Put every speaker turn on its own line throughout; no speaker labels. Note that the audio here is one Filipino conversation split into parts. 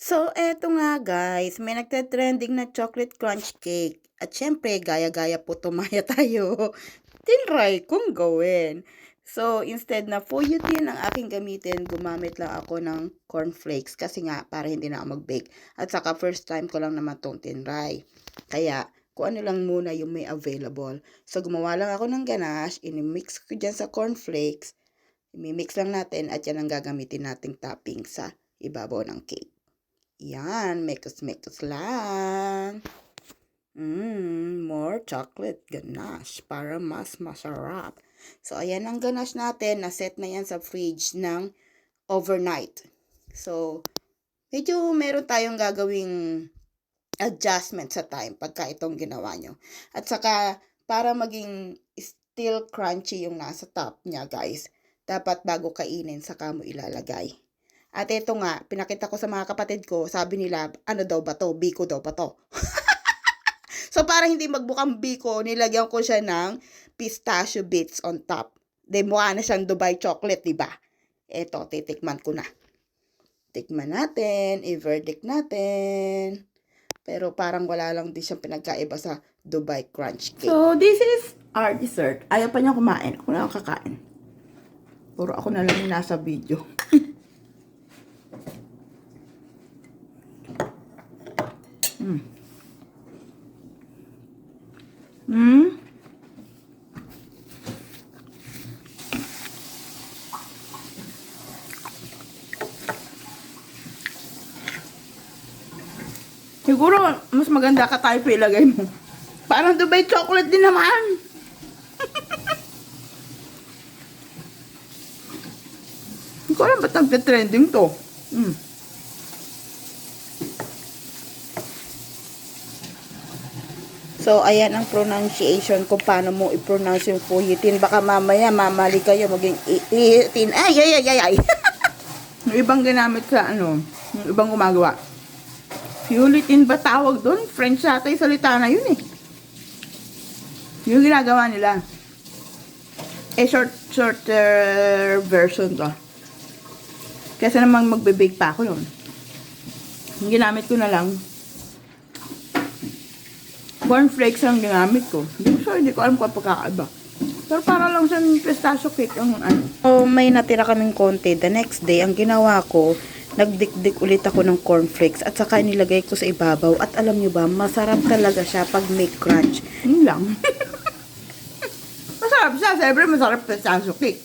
So, eto nga guys, may nagte-trending na chocolate crunch cake. At syempre, gaya-gaya po tumaya tayo. Tinry kong gawin. So, instead na fuyutin ang aking gamitin, gumamit lang ako ng cornflakes kasi nga para hindi na ako mag-bake. At saka first time ko lang naman tong tinry. Kaya, kung ano lang muna yung may available. So, gumawa lang ako ng ganache, inimix ko dyan sa cornflakes. Imimix lang natin at yan ang gagamitin nating topping sa ibabaw ng cake. Yan, mekos-mekos lang. More chocolate ganache para mas masarap. So, ayan ang ganache natin. Naset na yan sa fridge ng overnight. So, medyo meron tayong gagawing adjustment sa time pagka itong ginawa nyo. At saka, para maging still crunchy yung nasa top niya, guys, dapat bago kainin, saka mo ilalagay. At ito nga, pinakita ko sa mga kapatid ko, sabi nila, ano daw ba to? Biko daw ba to? So, para hindi magbukang biko, nilagyan ko siya ng pistachio bits on top. De, mukha na siyang Dubai chocolate, diba? Ito, titikman ko na. Tikman natin, i-verdict natin. Pero parang wala lang din siyang pinagkaiba sa Dubai crunch cake. So, this is our dessert. Ayaw pa niya kumain. Ako na ang kakain. Puro ako na lang yung nasa video. Siguro, mas maganda ka tayo pa ilagay mo. Parang Dubai chocolate din naman. Hindi ko alam ba't nagte-trending to. So, ayan ang pronunciation kung paano mo i-pronounce yung fuyitin. Baka mamaya, mamali kayo maging iitin. Ay. Yung ibang ginamit sa yung ibang gumagawa. Fuyitin ba tawag doon? French yata yung salita na yun eh. Yung ginagawa nila. Shorter version to. Kasi naman magbe-bake pa ako yun. Yung ginamit ko na lang, cornflakes ang ginamit ko. Hindi ko alam kung pagkakaiba. Pero para lang sa pistachio cake ang ano. So, may natira kaming konti. The next day, ang ginawa ko, nagdikdik ulit ako ng cornflakes at saka nilagay ko sa ibabaw. At alam nyo ba, masarap talaga siya pag may crunch. Yun lang. Masarap siya. Siyempre, masarap pistachio cake.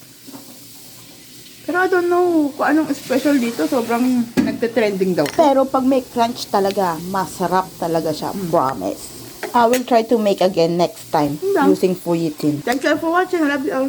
Pero I don't know kung anong special dito. Sobrang nagte-trending daw. Pero pag may crunch talaga, masarap talaga siya. Promise. I will try to make again next time using fuyitin. Thanks for watching. I love you all.